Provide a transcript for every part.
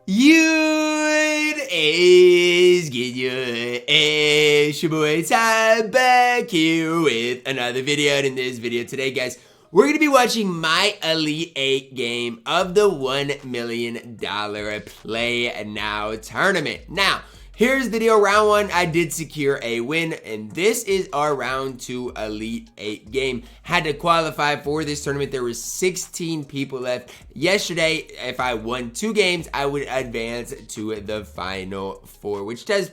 It is get you it's your boy Ty back here with another video. And in this video today, guys, we're gonna be watching my Elite 8 game of the $1 million Play Now tournament. Now, here's the deal. Round 1, I did secure a win, and this is our round 2 Elite 8 game. Had to qualify for this tournament. There were 16 people left. Yesterday, if I won 2 games, I would advance to the final 4, which does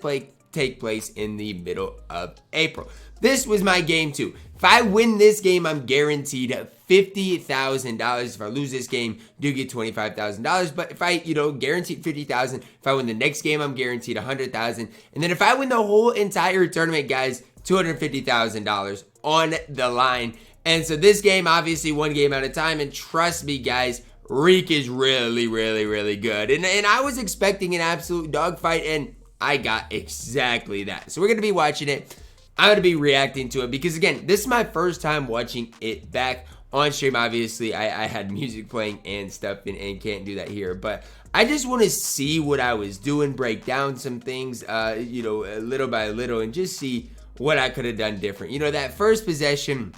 take place in the middle of April. This was my game 2. If I win this game, I'm guaranteed $50,000. If I lose this game, do get $25,000. But if I, guaranteed $50,000. If I win the next game, I'm guaranteed $100,000. And then if I win the whole entire tournament, guys, $250,000 on the line. And so this game, obviously, one game at a time. And trust me, guys, Reek is really, really, really good. And I was expecting an absolute dogfight, and I got exactly that. So we're going to be watching it. I'm going to be reacting to it because, again, this is my first time watching it back on stream. Obviously, I had music playing and stuff and can't do that here. But I just want to see what I was doing, break down some things, little by little, and just see what I could have done different. That first possession,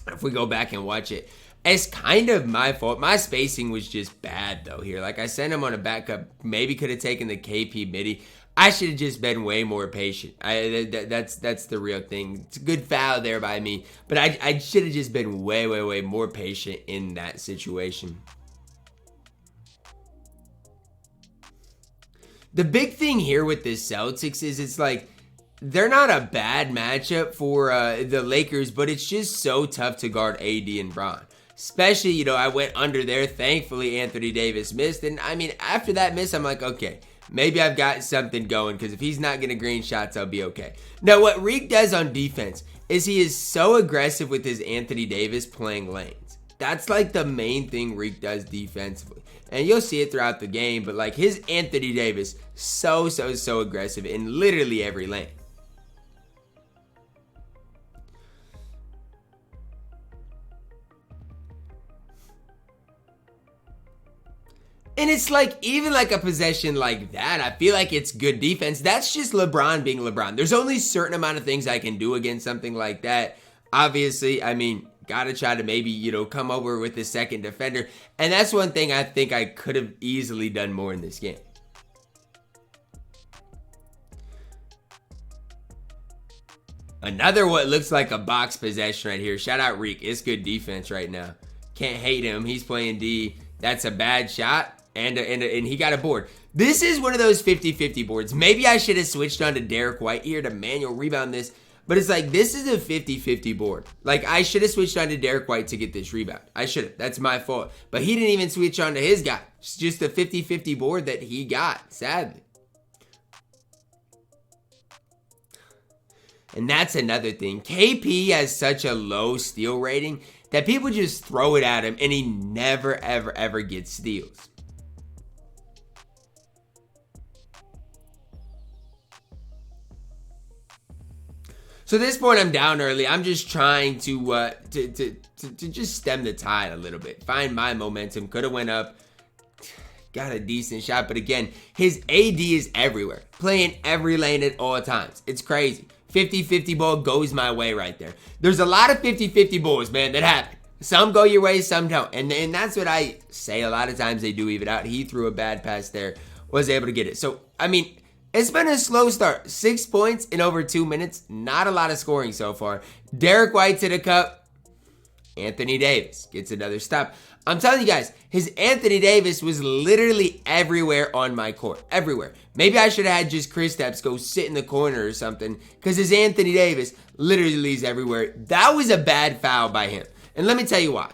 if we go back and watch it, it's kind of my fault. My spacing was just bad, though, here. Like, I sent him on a backup. Maybe could have taken the KP midi. I should have just been way more patient. That's the real thing. It's a good foul there by me, but I should have just been way more patient in that situation. The big thing here with the Celtics is it's like they're not a bad matchup for the Lakers, but it's just so tough to guard AD and Bron. Especially, I went under there. Thankfully, Anthony Davis missed, and I mean, after that miss, I'm like, okay, maybe I've got something going, because if he's not getting green shots, I'll be okay. Now, what Reek does on defense is he is so aggressive with his Anthony Davis playing lanes. That's like the main thing Reek does defensively. And you'll see it throughout the game, but like his Anthony Davis, so aggressive in literally every lane. And it's like, even like a possession like that, I feel like it's good defense. That's just LeBron being LeBron. There's only a certain amount of things I can do against something like that. Obviously, I mean, gotta try to maybe, come over with the second defender. And that's one thing I think I could have easily done more in this game. Another what looks like a box possession right here. Shout out Reek. It's good defense right now. Can't hate him. He's playing D. That's a bad shot. And he got a board. This is one of those 50-50 boards. Maybe I should have switched on to Derek White here to manual rebound this. But it's like, this is a 50-50 board. Like, I should have switched on to Derek White to get this rebound. I should have. That's my fault. But he didn't even switch on to his guy. It's just a 50-50 board that he got, sadly. And that's another thing. KP has such a low steal rating that people just throw it at him, and he never, ever gets steals. So at this point, I'm down early. I'm just trying to just stem the tide a little bit. Find my momentum. Could have went up. Got a decent shot. But again, his AD is everywhere. Playing every lane at all times. It's crazy. 50-50 ball goes my way right there. There's a lot of 50-50 balls, man, that happen. Some go your way, some don't. And that's what I say. A lot of times they do even out. He threw a bad pass there. Was able to get it. So, I mean, it's been a slow start. 6 points in over 2 minutes. Not a lot of scoring so far. Derek White to the cup. Anthony Davis gets another stop. I'm telling you guys, his Anthony Davis was literally everywhere on my court. Everywhere. Maybe I should have had just Kristaps go sit in the corner or something, because his Anthony Davis literally is everywhere. That was a bad foul by him. And let me tell you why.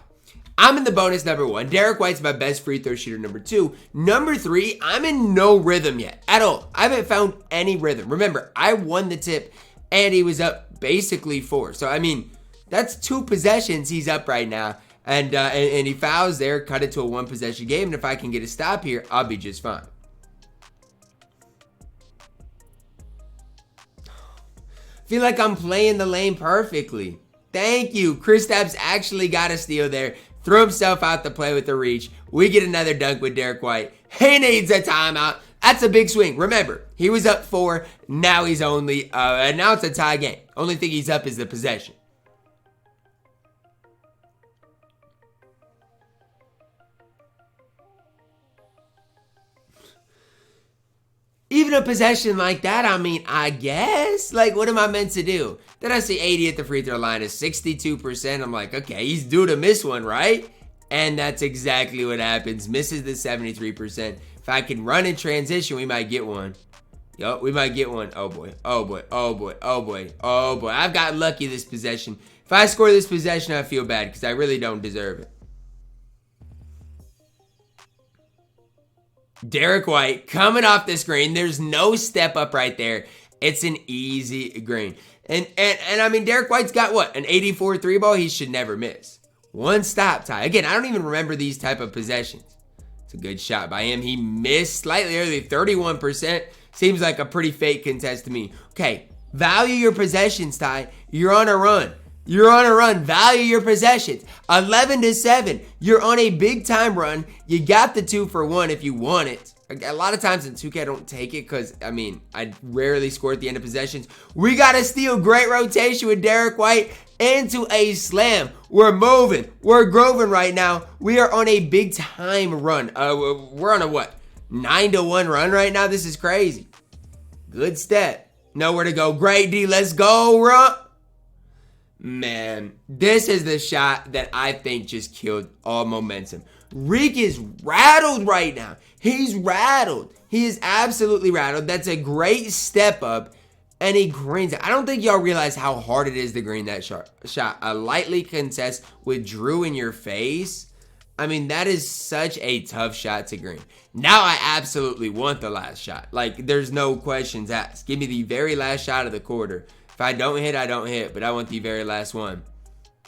I'm in the bonus number 1. Derek White's my best free throw shooter number 2. Number 3, I'm in no rhythm yet at all. I haven't found any rhythm. Remember, I won the tip and he was up basically 4. So, I mean, that's 2 possessions he's up right now. And he fouls there, cut it to a 1 possession game. And if I can get a stop here, I'll be just fine. Feel like I'm playing the lane perfectly. Thank you. Kristaps actually got a steal there. Threw himself out the play with the reach. We get another dunk with Derek White. He needs a timeout. That's a big swing. Remember, he was up 4. Now he's only, now it's a tie game. Only thing he's up is the possession. Even a possession like that, I mean, I guess. Like, what am I meant to do? Then I see 80 at the free throw line is 62%. I'm like, okay, he's due to miss one, right? And that's exactly what happens. Misses the 73%. If I can run in transition, we might get one. Yup, we might get one. Oh boy, oh boy, oh boy, oh boy, oh boy. I've got lucky this possession. If I score this possession, I feel bad because I really don't deserve it. Derek White coming off the screen. There's no step up right there. It's an easy green. And I mean, Derek White's got what? An 84 3 ball? He should never miss. One stop, Ty. Again, I don't even remember these type of possessions. It's a good shot by him. He missed slightly early, 31%. Seems like a pretty fake contest to me. Okay, value your possessions, Ty. You're on a run. You're on a run. Value your possessions. 11-7. You're on a big time run. You got the 2 for 1 if you want it. A lot of times in 2K, I don't take it because, I mean, I rarely score at the end of possessions. We got to steal. Great rotation with Derek White into a slam. We're moving. We're grooving right now. We are on a big time run. We're on a what? 9-1 run right now. This is crazy. Good step. Nowhere to go. Great D. Let's go, run. Man, this is the shot that I think just killed all momentum. Reek is rattled right now. He's rattled. He is absolutely rattled. That's a great step up. And he greens it. I don't think y'all realize how hard it is to green that shot. A lightly contest with Drew in your face. I mean, that is such a tough shot to green. Now I absolutely want the last shot. Like, there's no questions asked. Give me the very last shot of the quarter. If I don't hit, I don't hit. But I want the very last one.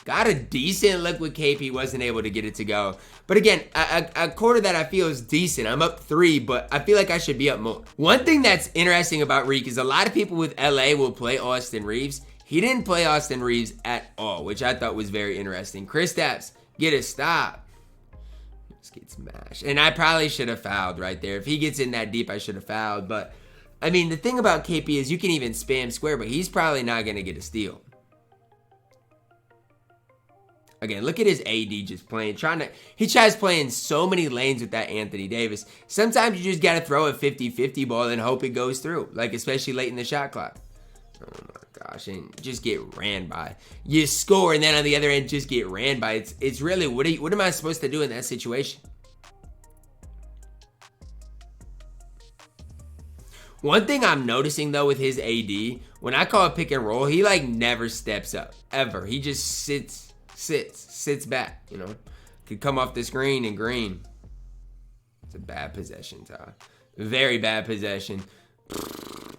Got a decent look with KP. Wasn't able to get it to go. But again, a quarter that I feel is decent. I'm up 3, but I feel like I should be up more. One thing that's interesting about Reek is a lot of people with LA will play Austin Reeves. He didn't play Austin Reeves at all, which I thought was very interesting. Kristaps, get a stop. Just get smashed. And I probably should have fouled right there. If he gets in that deep, I should have fouled. But, I mean, the thing about KP is you can even spam square, but he's probably not going to get a steal. Again, look at his AD just playing. He tries playing so many lanes with that Anthony Davis. Sometimes you just got to throw a 50-50 ball and hope it goes through. Like, especially late in the shot clock. Oh my gosh, and just get ran by. You score, and then on the other end, just get ran by. It's really, what am I supposed to do in that situation? One thing I'm noticing, though, with his AD, when I call a pick and roll, he, like, never steps up. Ever. He just sits back, you know. Could come off the screen and green. It's a bad possession, Ty. Very bad possession.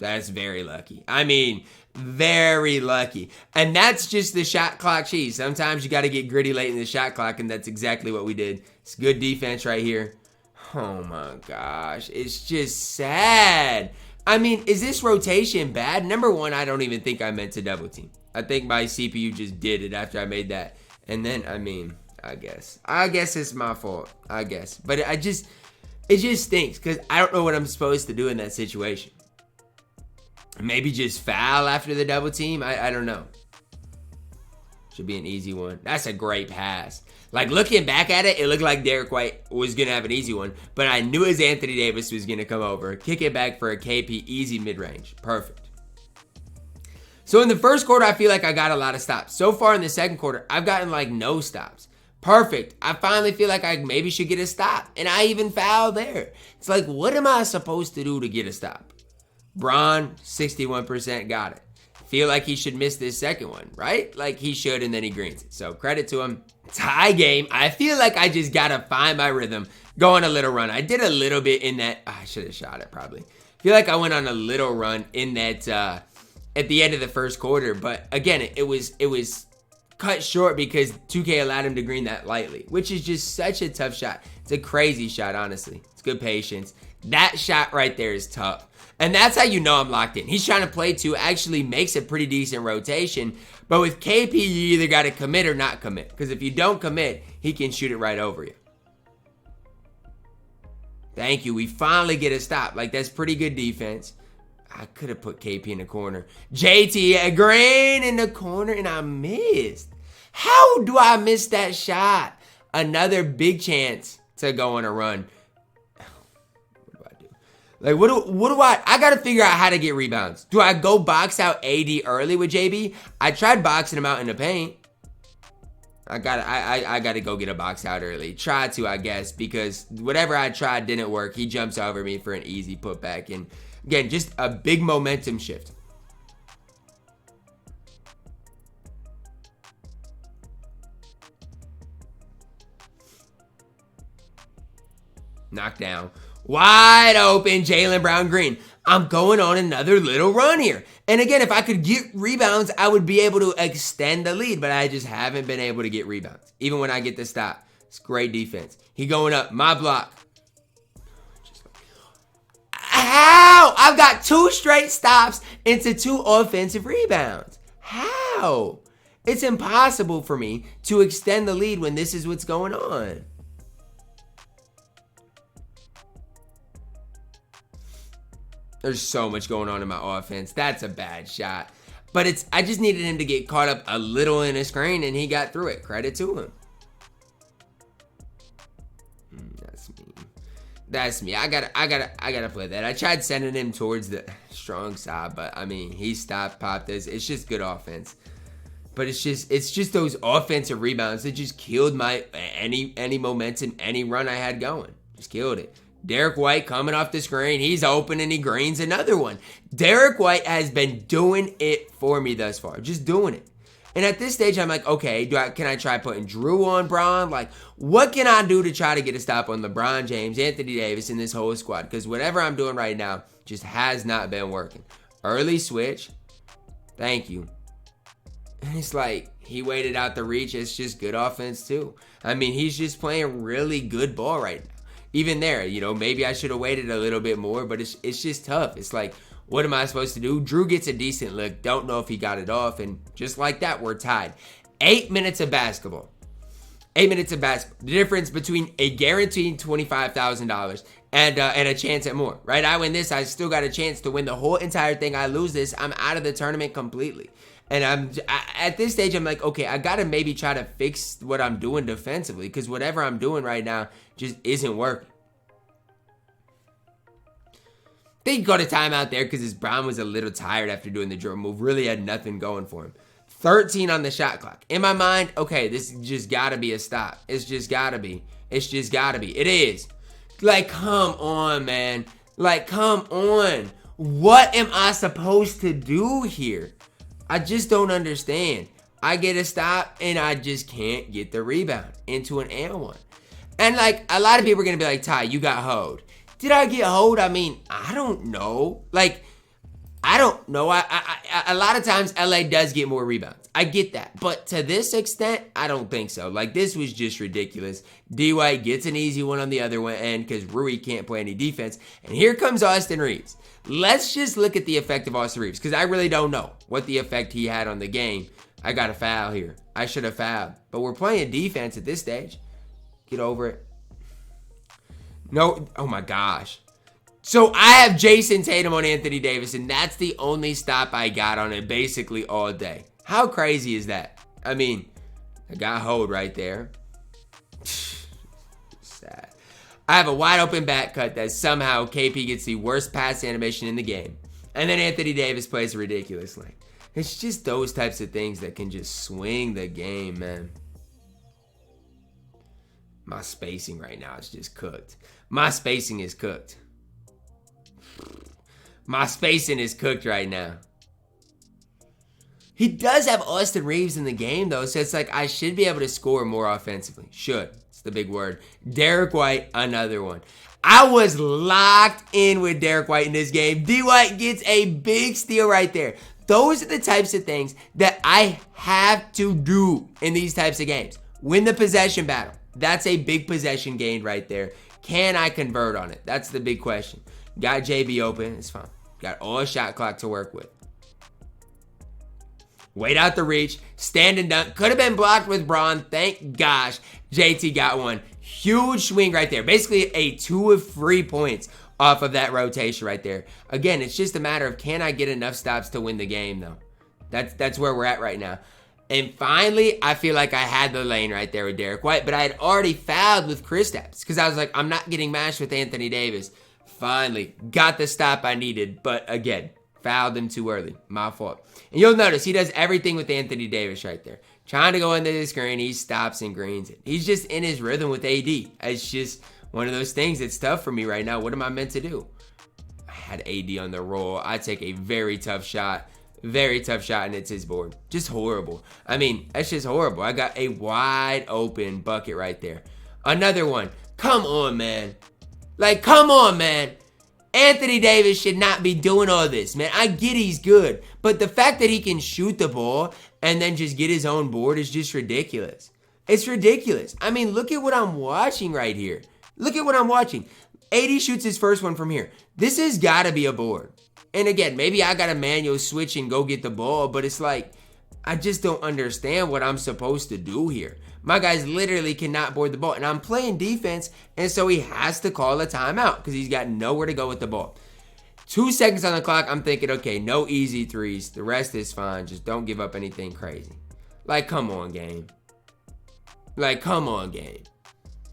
That's very lucky. I mean, very lucky. And that's just the shot clock cheese. Sometimes you got to get gritty late in the shot clock, and that's exactly what we did. It's good defense right here. Oh my gosh. It's just sad. I mean, is this rotation bad? Number one, I don't even think I meant to double team. I think my CPU just did it after I made that. And then, I mean, I guess it's my fault. I guess. But it just stinks because I don't know what I'm supposed to do in that situation. Maybe just foul after the double team? I don't know. Should be an easy one. That's a great pass. Like, looking back at it, it looked like Derek White was going to have an easy one. But I knew his Anthony Davis was going to come over. Kick it back for a KP. Easy mid-range. Perfect. So in the first quarter, I feel like I got a lot of stops. So far in the second quarter, I've gotten like no stops. Perfect. I finally feel like I maybe should get a stop. And I even fouled there. It's like, what am I supposed to do to get a stop? Bron, 61% got it. Feel like he should miss this second one, right? Like he should, and then he greens it. So credit to him. Tie game. I feel like I just got to find my rhythm. Go on a little run. I did a little bit in that. I should have shot it probably. Feel like I went on a little run in that at the end of the first quarter. But again, it was cut short because 2K allowed him to green that lightly, which is just such a tough shot. It's a crazy shot, honestly. It's good patience. That shot right there is tough. And that's how you know I'm locked in. He's trying to play two, actually makes a pretty decent rotation. But with KP, you either got to commit or not commit. Because if you don't commit, he can shoot it right over you. Thank you. We finally get a stop. Like, that's pretty good defense. I could have put KP in the corner. JT Green in the corner, and I missed. How do I miss that shot? Another big chance to go on a run. What do I do? Like, what do I got to figure out how to get rebounds. Do I go box out AD early with JB? I tried boxing him out in the paint. I gotta go get a box out early. Try to, I guess, because whatever I tried didn't work. He jumps over me for an easy putback. And again, just a big momentum shift. Knockdown. Wide open, Jaylen Brown Green. I'm going on another little run here. And again, if I could get rebounds, I would be able to extend the lead, but I just haven't been able to get rebounds. Even when I get the stop. It's great defense. He going up, my block. How? I've got 2 straight stops into 2 offensive rebounds. How? It's impossible for me to extend the lead when this is what's going on. There's so much going on in my offense. That's a bad shot. But I just needed him to get caught up a little in his screen, and he got through it. Credit to him. That's me. That's me. I gotta play that. I tried sending him towards the strong side, but I mean, he stopped, popped this. It's just good offense. But it's just those offensive rebounds that just killed my any momentum, any run I had going. Just killed it. Derek White coming off the screen. He's open and he greens another one. Derek White has been doing it for me thus far. Just doing it. And at this stage, I'm like, okay, can I try putting Drew on Bron? Like, what can I do to try to get a stop on LeBron James, Anthony Davis, and this whole squad? Because whatever I'm doing right now just has not been working. Early switch. Thank you. And it's like, he waited out the reach. It's just good offense, too. I mean, he's just playing really good ball right now. Even there, you know, maybe I should have waited a little bit more, but it's just tough. It's like, what am I supposed to do? Drew gets a decent look. Don't know if he got it off. And just like that, we're tied. 8 minutes of basketball. 8 minutes of basketball. The difference between a guaranteed $25,000 and a chance at more, right? I win this, I still got a chance to win the whole entire thing. I lose this, I'm out of the tournament completely. And at this stage, I'm like, okay, I got to maybe try to fix what I'm doing defensively, because whatever I'm doing right now just isn't working. They go to timeout there because his Brown was a little tired after doing the drill move. Really had nothing going for him. 13 on the shot clock. In my mind, okay, this just got to be a stop. It's just got to be. It's just got to be. It is. Like, come on, man. Like, come on. What am I supposed to do here? I just don't understand. I get a stop and I just can't get the rebound into an and one. And like, a lot of people are going to be like, Ty, you got hoed. Did I get hoed? I mean, I don't know. Like, I don't know. A lot of times LA does get more rebounds. I get that. But to this extent, I don't think so. Like, this was just ridiculous. D. White gets an easy one on the other end because Rui can't play any defense. And here comes Austin Reeves. Let's just look at the effect of Austin Reeves, because I really don't know what the effect he had on the game. I got a foul here. I should have fouled. But we're playing defense at this stage. Get over it. No. Oh, my gosh. So I have Jason Tatum on Anthony Davis, and that's the only stop I got on it basically all day. How crazy is that? I mean, I got hold right there. Sad. I have a wide open back cut that somehow KP gets the worst pass animation in the game. And then Anthony Davis plays ridiculously. It's just those types of things that can just swing the game, man. My spacing right now is just cooked. My spacing is cooked. My spacing is cooked right now. He does have Austin Reeves in the game, though, so it's like I should be able to score more offensively. Should. It's the big word. Derek White, another one. I was locked in with Derek White in this game. D. White gets a big steal right there. Those are the types of things that I have to do in these types of games. Win the possession battle. That's a big possession gained right there. Can I convert on it? That's the big question. Got JB open. It's fine. Got all shot clock to work with. Wait out the reach. Stand and dunk. Could have been blocked with Braun. Thank gosh. JT got one. Huge swing right there. Basically a 2 of 3 points off of that rotation right there. Again, it's just a matter of can I get enough stops to win the game though. That's where we're at right now. And finally, I feel like I had the lane right there with Derek White, but I had already fouled with Kristaps because I was like, I'm not getting matched with Anthony Davis. Finally, got the stop I needed, but again, fouled him too early. My fault. And you'll notice he does everything with Anthony Davis right there. Trying to go into the screen, he stops and greens it. He's just in his rhythm with AD. It's just one of those things that's tough for me right now. What am I meant to do? I had AD on the roll. I take a very tough shot. Very tough shot, and it's his board. Just horrible. I mean, that's just horrible. I got a wide open bucket right there. Another one. Come on, man. Like, come on, man. Anthony Davis should not be doing all this, man. I get he's good, but the fact that he can shoot the ball and then just get his own board is just ridiculous. It's ridiculous. I mean, look at what I'm watching right here. Look at what I'm watching. AD shoots his first one from here. This has got to be a board. And again, maybe I got to manual switch and go get the ball, but it's like, I just don't understand what I'm supposed to do here. My guys literally cannot board the ball, and I'm playing defense, and so he has to call a timeout because he's got nowhere to go with the ball. 2 seconds on the clock, I'm thinking, okay, no easy threes. The rest is fine. Just don't give up anything crazy. Like, come on, game. Like, come on, game.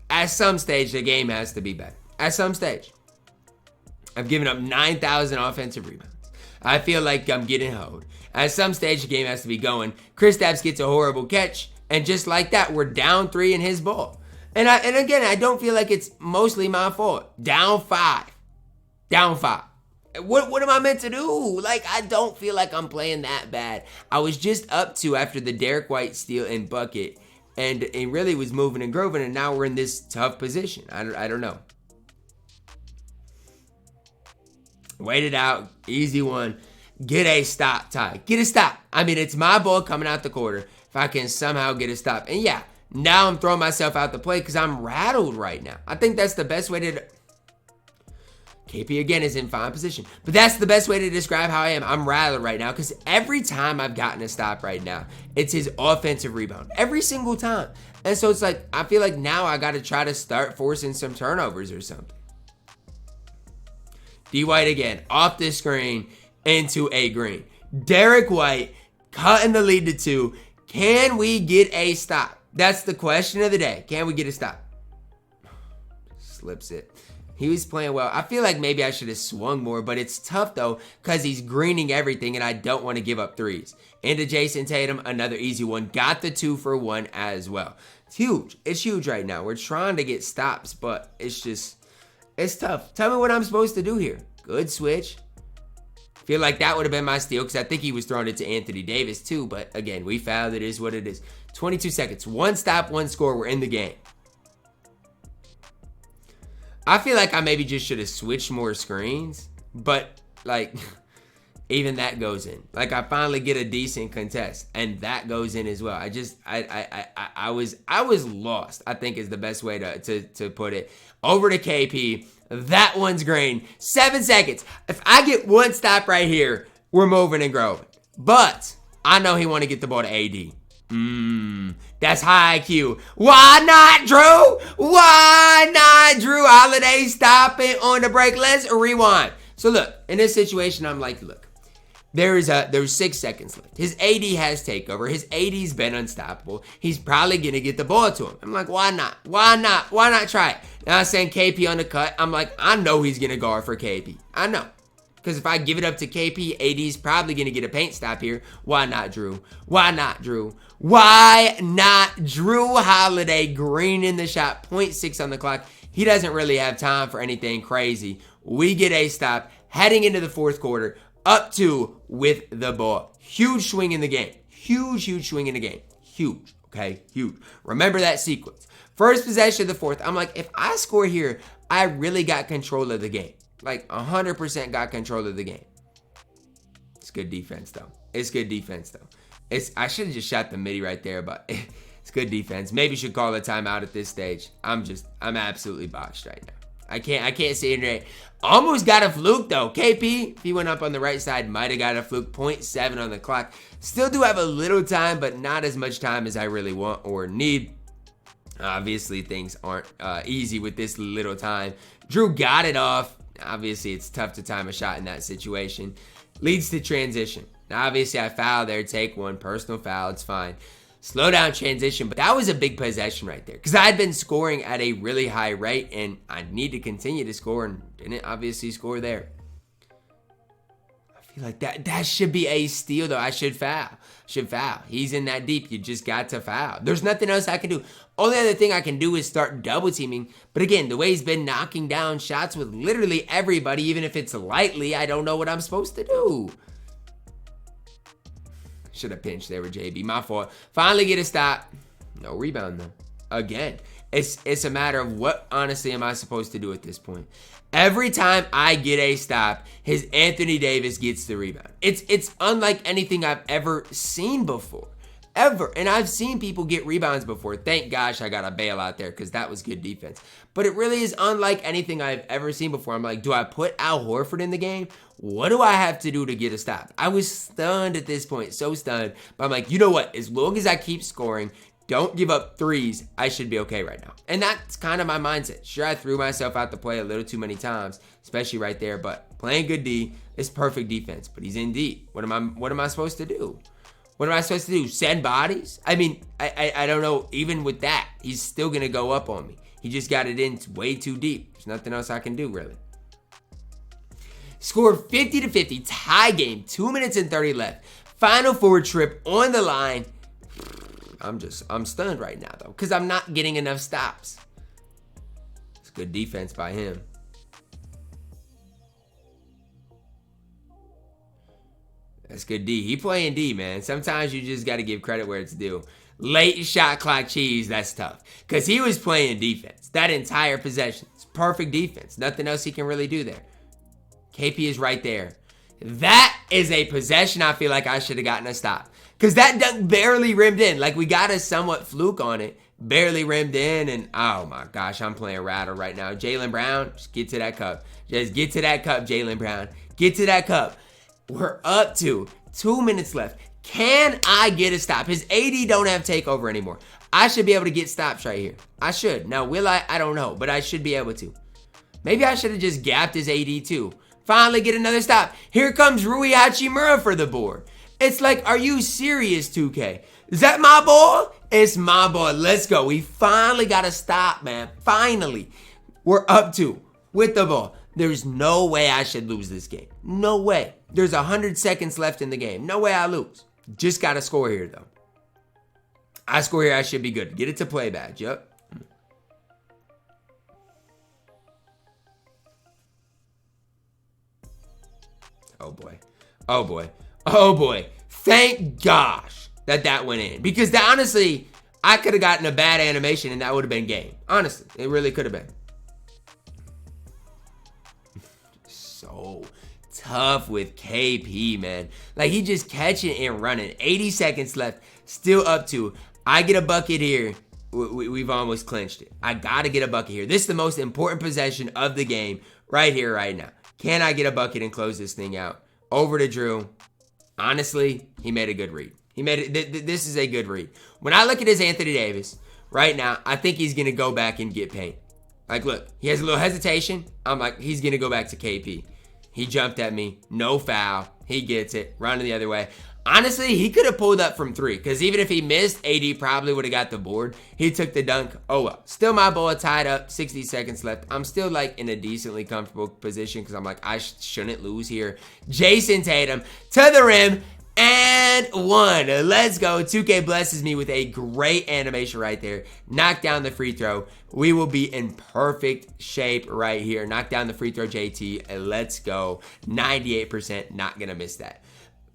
At some stage, the game has to be better. At some stage. I've given up 9,000 offensive rebounds. I feel like I'm getting hoed. At some stage, the game has to be going. Kristaps gets a horrible catch, and just like that, we're down 3 in his ball. And again, I don't feel like it's mostly my fault. Down 5. Down 5. What am I meant to do? Like, I don't feel like I'm playing that bad. I was just up 2 after the Derek White steal and bucket, and it really was moving and grooving, and now we're in this tough position. I don't know. Wait it out. Easy one. Get a stop, Ty. Get a stop. I mean, it's my ball coming out the quarter. If I can somehow get a stop. And yeah, now I'm throwing myself out the play because I'm rattled right now. I think that's the best way to... KP again is in fine position. But that's the best way to describe how I am. I'm rattled right now because every time I've gotten a stop right now, it's his offensive rebound. Every single time. And so it's like, I feel like now I got to try to start forcing some turnovers or something. D. White again, off the screen, into a green. Derek White, cutting the lead to 2. Can we get a stop? That's the question of the day. Can we get a stop? Slips it. He was playing well. I feel like maybe I should have swung more, but it's tough though because he's greening everything and I don't want to give up threes. Into Jason Tatum, another easy one. Got the 2 for 1 as well. It's huge. It's huge right now. We're trying to get stops, but it's just... it's tough. Tell me what I'm supposed to do here. Good switch. Feel like that would have been my steal because I think he was throwing it to Anthony Davis too. But again, we fouled. It is what it is. 22 seconds. 1 stop, 1 score. We're in the game. I feel like I maybe just should have switched more screens. But like, even that goes in. Like I finally get a decent contest. And that goes in as well. I was lost, I think is the best way to put it. Over to KP. That one's green. 7 seconds. If I get 1 stop right here, we're moving and growing. But I know he want to get the ball to AD. That's high IQ. Why not, Drew? Why not, Drew Holiday? Stop it on the break. Let's rewind. So look, in this situation, I'm like, look. There's 6 seconds left. His AD has takeover. His AD's been unstoppable. He's probably going to get the ball to him. I'm like, why not? Why not? Why not try it? Now I'm saying KP on the cut. I'm like, I know he's going to guard for KP. I know. Because if I give it up to KP, AD's probably going to get a paint stop here. Why not, Drew? Why not, Drew? Why not, Drew Holiday? Green in the shot. 0.6 on the clock. He doesn't really have time for anything crazy. We get a stop heading into the 4th quarter. Up 2 with the ball. Huge swing in the game. Huge swing in the game. Huge, okay? Huge. Remember that sequence. First possession of the 4th. I'm like, if I score here, I really got control of the game. Like, 100% got control of the game. It's good defense, though. It's good defense, though. I should have just shot the midi right there, but it's good defense. Maybe should call a timeout at this stage. I'm absolutely botched right now. I can't say it right. Almost got a fluke though. KP, if he went up on the right side, might have got a fluke. 0.7 on the clock. Still do have a little time, but not as much time as I really want or need. Obviously, things aren't easy with this little time. Drew got it off. Obviously, it's tough to time a shot in that situation. Leads to transition. Now, obviously, I fouled there. Take one. Personal foul. It's fine. Slow down transition. But that was a big possession right there. Because I had been scoring at a really high rate. And I need to continue to score. And didn't obviously score there. I feel like that should be a steal, though. I should foul. He's in that deep. You just got to foul. There's nothing else I can do. Only other thing I can do is start double teaming. But again, the way he's been knocking down shots with literally everybody, even if it's lightly, I don't know what I'm supposed to do. Should have pinched there with JB. My fault. Finally get a stop. No rebound though. Again, it's a matter of what honestly am I supposed to do at this point. Every time I get a stop, his Anthony Davis gets the rebound. It's unlike anything I've ever seen before. Ever. And I've seen people get rebounds before. Thank gosh I got a bail out there because that was good defense. But it really is unlike anything I've ever seen before. I'm like, do I put Al Horford in the game? What do I have to do to get a stop? I was stunned at this point. So stunned. But I'm like, you know what? As long as I keep scoring, don't give up threes, I should be okay right now. And that's kind of my mindset. Sure, I threw myself out the play a little too many times, especially right there. But playing good D is perfect defense. But he's in D. What am I supposed to do? What am I supposed to do? Send bodies? I mean, I don't know. Even with that, he's still going to go up on me. He just got it in way too deep. There's nothing else I can do, really. Scored 50-50. Tie game. 2 minutes and 30 left. Final forward trip on the line. I'm stunned right now, though, because I'm not getting enough stops. It's good defense by him. That's good D. He playing D, man. Sometimes you just got to give credit where it's due. Late shot clock cheese, that's tough. Because he was playing defense. That entire possession. It's perfect defense. Nothing else he can really do there. KP is right there. That is a possession I feel like I should have gotten a stop. Because that dunk barely rimmed in. Like, we got a somewhat fluke on it. Barely rimmed in. And, oh, my gosh, I'm playing rattle right now. Jaylen Brown, just get to that cup. Just get to that cup, Jaylen Brown. Get to that cup. We're up to 2 minutes left. Can I get a stop? His AD don't have takeover anymore. I should be able to get stops right here. I should. Now, will I? I don't know. But I should be able to. Maybe I should have just gapped his AD too. Finally get another stop. Here comes Rui Hachimura for the board. It's like, are you serious, 2K? Is that my ball? It's my ball. Let's go. We finally got a stop, man. Finally. We're up to with the ball. There's no way I should lose this game. No way. There's 100 seconds left in the game. No way I lose. Just got to score here, though. I score here, I should be good. Get it to play badge. Yep. Oh, boy. Oh, boy. Oh, boy. Thank gosh that went in. Because honestly, I could have gotten a bad animation and that would have been game. Honestly, it really could have been. So tough with KP, man. Like, he just catching and running. 80 seconds left. Still up to. I get a bucket here. We've almost clinched it. I got to get a bucket here. This is the most important possession of the game right here, right now. Can I get a bucket and close this thing out? Over to Drew. Honestly, he made a good read. He made it. This is a good read. When I look at his Anthony Davis right now, I think he's going to go back and get paint. Like, look, he has a little hesitation. I'm like, he's going to go back to KP. He jumped at me. No foul. He gets it. Running the other way. Honestly, he could have pulled up from 3 because even if he missed, AD probably would have got the board. He took the dunk. Oh, well. Still my ball tied up. 60 seconds left. I'm still, like, in a decently comfortable position because I'm like, I shouldn't lose here. Jason Tatum to the rim and 1. Let's go. 2K blesses me with a great animation right there. Knock down the free throw. We will be in perfect shape right here. Knock down the free throw, JT. And let's go. 98%. Not going to miss that.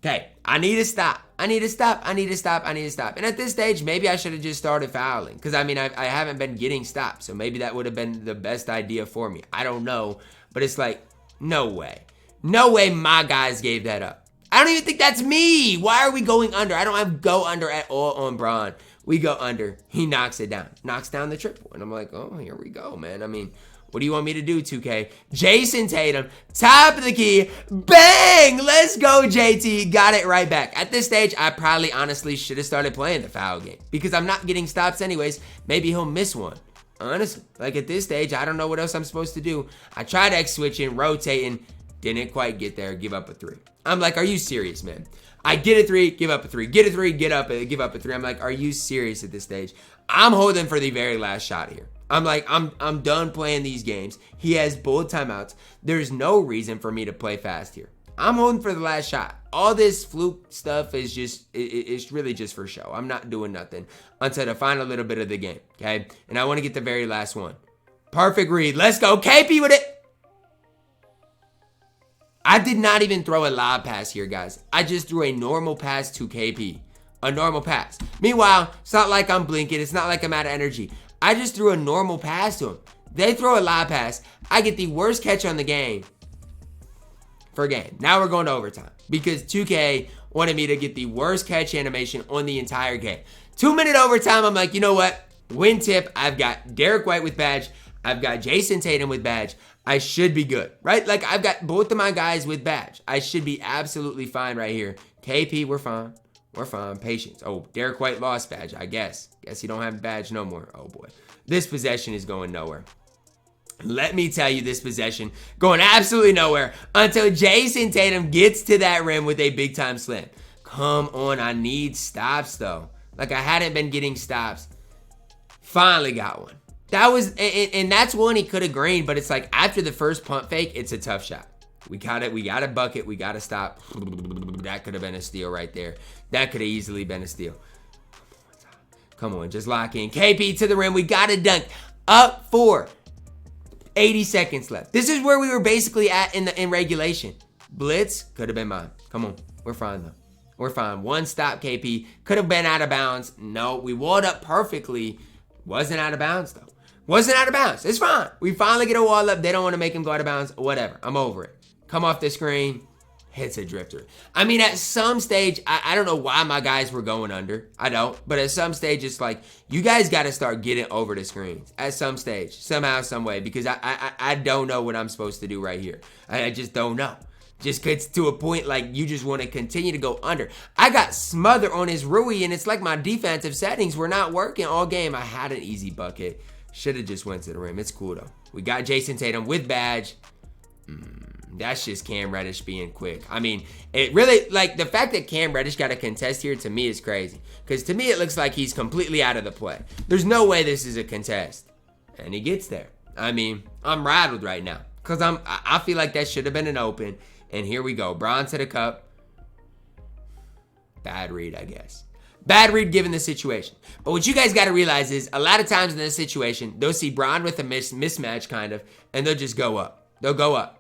Okay, I need to stop. I need to stop. I need to stop. I need to stop. And at this stage, maybe I should have just started fouling. Because, I mean, I haven't been getting stops. So maybe that would have been the best idea for me. I don't know. But it's like, no way. No way my guys gave that up. I don't even think that's me. Why are we going under? I don't have go under at all on Braun. We go under. He knocks it down. Knocks down the triple. And I'm like, oh, here we go, man. I mean, What do you want me to do, 2K? Jason Tatum, top of the key, bang! Let's go, JT. Got it right back. At this stage, I probably honestly should have started playing the foul game because I'm not getting stops anyways. Maybe he'll miss one. Honestly, like at this stage, I don't know what else I'm supposed to do. I tried X-switching, rotating, didn't quite get there, give up a 3. I'm like, are you serious, man? I get a 3, give up a 3, get a 3, give up a 3. I'm like, are you serious at this stage? I'm holding for the very last shot here. I'm like, I'm done playing these games. He has both timeouts. There's no reason for me to play fast here. I'm holding for the last shot. All this fluke stuff is just, it's really just for show. I'm not doing nothing until the final little bit of the game, okay? And I want to get the very last one. Perfect read. Let's go. KP with it. I did not even throw a lob pass here, guys. I just threw a normal pass to KP. A normal pass. Meanwhile, it's not like I'm blinking. It's not like I'm out of energy. I just threw a normal pass to him. They throw a lob pass. I get the worst catch on the game for a game. Now we're going to overtime because 2K wanted me to get the worst catch animation on the entire game. 2-minute overtime. I'm like, you know what? Win tip. I've got Derek White with badge. I've got Jason Tatum with badge. I should be good, right? Like I've got both of my guys with badge. I should be absolutely fine right here. KP, we're fine. We're fine. Patience. Oh, Derek White lost badge, I guess. Guess he don't have badge no more. Oh, boy. This possession is going nowhere. Let me tell you, this possession going absolutely nowhere until Jason Tatum gets to that rim with a big-time slam. Come on. I need stops, though. Like, I hadn't been getting stops. Finally got one. That was, and that's one he could have greened, but it's like after the first pump fake, it's a tough shot. We got it. We got a bucket. We got to stop. That could have been a steal right there. That could have easily been a steal. Come on, just lock in. KP to the rim. We got to dunk. Up 4. 80 seconds left. This is where we were basically at in regulation. Blitz could have been mine. Come on. We're fine, though. We're fine. One stop, KP. Could have been out of bounds. No, we walled up perfectly. Wasn't out of bounds, though. Wasn't out of bounds. It's fine. We finally get a wall up. They don't want to make him go out of bounds. Whatever. I'm over it. Come off the screen, hits a drifter. I mean, at some stage, I don't know why my guys were going under. I don't. But at some stage, it's like, you guys got to start getting over the screens. At some stage, somehow, some way. Because I don't know what I'm supposed to do right here. I just don't know. Just gets to a point like you just want to continue to go under. I got smothered on his Rui, and it's like my defensive settings were not working all game. I had an easy bucket. Should have just went to the rim. It's cool, though. We got Jason Tatum with badge. That's just Cam Reddish being quick. I mean, it really, like, the fact that Cam Reddish got a contest here, to me, is crazy. Because to me, it looks like he's completely out of the play. There's no way this is a contest. And he gets there. I mean, I'm rattled right now. Because I feel like that should have been an open. And here we go. Braun to the cup. Bad read, I guess. Bad read given the situation. But what you guys got to realize is, a lot of times in this situation, they'll see Braun with a mismatch, kind of, and they'll just go up. They'll go up.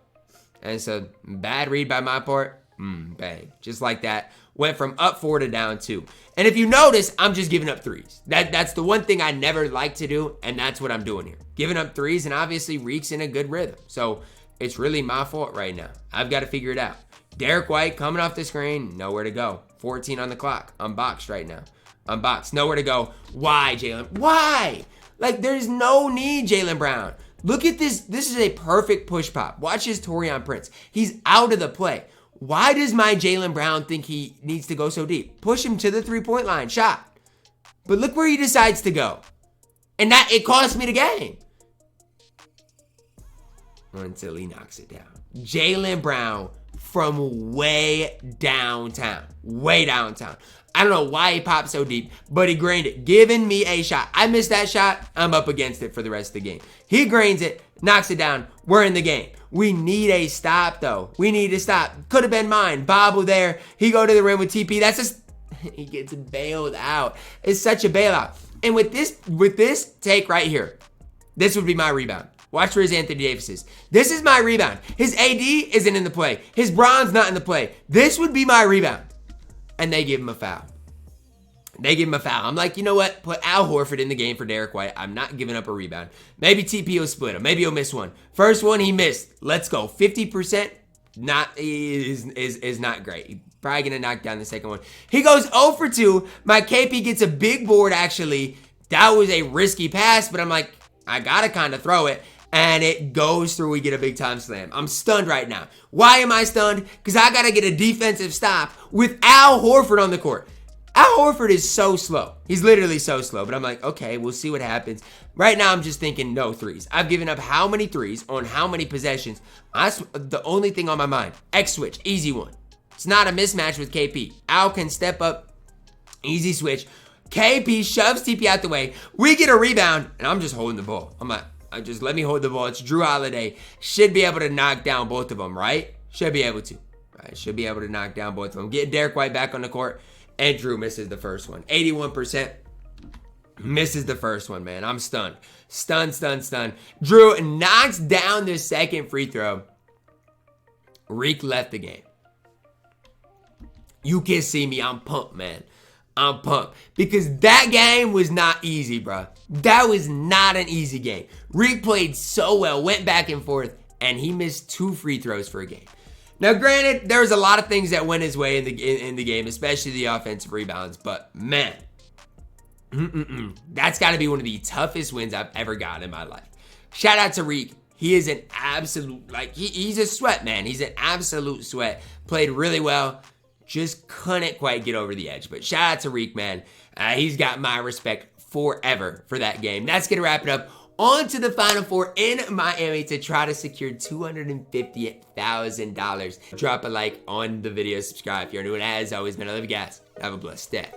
And so, bad read by my part. Bang. Just like that. Went from up 4 to down 2. And if you notice, I'm just giving up threes. That's the one thing I never like to do, and that's what I'm doing here. Giving up threes, and obviously Reek's in a good rhythm. So, it's really my fault right now. I've got to figure it out. Derek White coming off the screen. Nowhere to go. 14 on the clock. I'm boxed right now. I'm boxed. Nowhere to go. Why, Jaylen? Why? Like, there's no need, Jaylen Brown. Look at this. This is a perfect push pop. Watch his Taurean Prince. He's out of the play. Why does my Jaylen Brown think he needs to go so deep? Push him to the three-point line. Shot. But look where he decides to go. And that, it cost me the game. Until he knocks it down. Jaylen Brown from way downtown. Way downtown. I don't know why he popped so deep, but he grained it, giving me a shot. I missed that shot. I'm up against it for the rest of the game. He grains it, knocks it down. We're in the game. We need a stop, though. We need to stop. Could have been mine. Bobble there. He go to the rim with TP. That's just, he gets bailed out. It's such a bailout. And with this take right here, this would be my rebound. Watch where his Anthony Davis is. This is my rebound. His AD isn't in the play. His Bron's not in the play. This would be my rebound. And they give him a foul. They give him a foul. I'm like, you know what? Put Al Horford in the game for Derek White. I'm not giving up a rebound. Maybe TP will split him. Maybe he'll miss one. First one he missed. Let's go. 50% is not great. He's probably going to knock down the second one. He goes 0 for 2. My KP gets a big board, actually. That was a risky pass, but I'm like, I got to kind of throw it. and it goes through. We get a big time slam. I'm stunned right now. Why am I stunned? Because I got to get a defensive stop with Al Horford on the court. Al Horford is so slow. He's literally so slow. But I'm like, okay, we'll see what happens. Right now, I'm just thinking no threes. I've given up how many threes on how many possessions. The only thing on my mind, X switch, easy one. It's not a mismatch with KP. Al can step up, easy switch. KP shoves TP out the way. We get a rebound, and I'm just holding the ball. I'm like, just let me hold the ball. It's Drew Holiday. Should be able to knock down both of them, right? Should be able to. Right? Should be able to knock down both of them. Get Derek White back on the court, and Drew misses the first one. 81%. Misses the first one, man. I'm stunned. Stunned. Drew knocks down the second free throw. Reek left the game. You can see me. I'm pumped, man. I'm pumped. Because that game was not easy, bro. That was not an easy game. Reek played so well. Went back and forth. And he missed 2 free throws for a game. Now, granted, there was a lot of things that went his way in the game. Especially the offensive rebounds. But, man. That's got to be one of the toughest wins I've ever got in my life. Shout out to Reek. He is an absolute, he's a sweat, man. He's an absolute sweat. Played really well. Just couldn't quite get over the edge. But shout out to Reek, man. He's got my respect forever for that game. That's going to wrap it up. On to the Final Four in Miami to try to secure $250,000. Drop a like on the video. Subscribe if you're new. And as always, man, I love you guys. Have a blessed day.